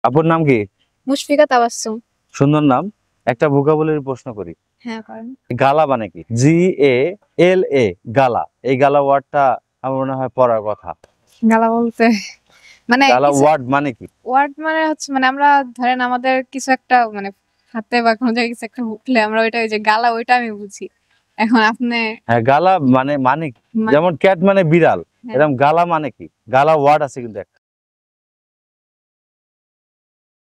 আপুর নাম কি? মুশফিকা তাবাসসুম। সুন্দর নাম। একটা ভোকাবুলারি প্রশ্ন করি। হ্যাঁ, করেন। গালা মানে কি? GALA, গালা। এই গালা ওয়ার্ডটা আমার মনে হয় পড়ার কথা। গালা বলতে মানে গালা কিছু ওয়ার্ড মানে কি? ওয়ার্ড মানে হচ্ছে মানে আমরা ধরেন আমাদের কিছু একটা মানে হাতে বা কোনো জায়গায় কিছু একটা উঠলে আমরা ওইটা ওই যে গালা ওইটা আমি বুঝি। এখন আপনি হ্যাঁ, গালা মানে কি? মা- যেমন ক্যাট মানে বিড়াল, হ্যাঁ, এরকম গালা মানে কি? গালা ওয়ার্ড আছে কিন্তু একটা।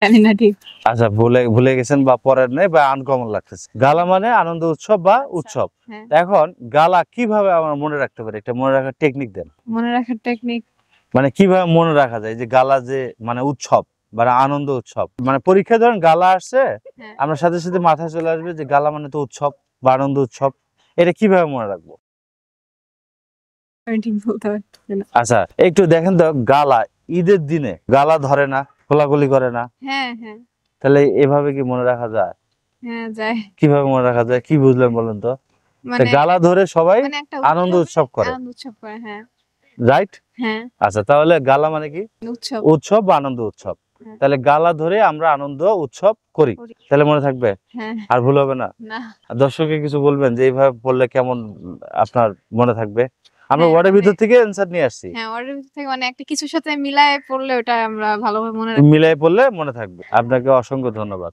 জানি না ঠিক। আচ্ছা, ভুলে ভুলে গেছেন বা পড়েন নাই বা আনকমন লাগতেছে। গালা মানে আনন্দ উৎসব বা উৎসব। হ্যাঁ, এখন গালা কিভাবে আমরা মনে রাখতে পারি? একটা মনে রাখার টেকনিক দেন। মনে রাখার টেকনিক। মানে কিভাবে মনে রাখা যায় যে গালা যে মানে উৎসব বা আনন্দ উৎসব, মানে পরীক্ষা ধরেন গালা আসছে, হ্যাঁ, আমরা সাথে সাথে মাথায় চলে আসবে যে গালা মানে তো উৎসব বা আনন্দ উৎসব। এটা কিভাবে মনে রাখবো? আমি ঠিক বলতে পারছি না। আচ্ছা, একটু দেখেন তো, গালা ঈদের দিনে গালা ধরে না, কোলাকুলি করে না, হ্যাঁ, হ্যাঁ, তাহলে এভাবে কি মনে রাখা যায়? হ্যাঁ, যায়। কিভাবে মনে রাখা যায়? কি বুঝলেন বলেন তো? তা মানে গালা ধরে সবাই মানে একটা আনন্দ উৎসবে উৎসব করে, আনন্দ উৎসব করে। হ্যাঁ, রাইট? হ্যাঁ, আচ্ছা, তাহলে গালা মানে কি? উৎসব। উৎসব বা আনন্দ উৎসব। হ্যাঁ, তাহলে গালা ধরে আমরা আনন্দ উৎসব করি, করি। তাহলে মনে থাকবে হ্যাঁ, আর ভুল হবে না। না। আর দর্শককে কিছু বলবেন যে এইভাবে পড়লে কেমন আপনার মনে থাকবে? আমরা হ্যাঁ, ওয়ার্ডের মানে ভিতর থেকে অ্যান্সার নিয়ে আসছি, হ্যাঁ, অর্ডার থেকে মানে একটা কিছুর সাথে মিলায়ে পড়লে ওটা আমরা ভালোভাবে মনে রাখতে মিলাই পড়লে মনে থাকবে। আপনাকে অসংখ্য ধন্যবাদ।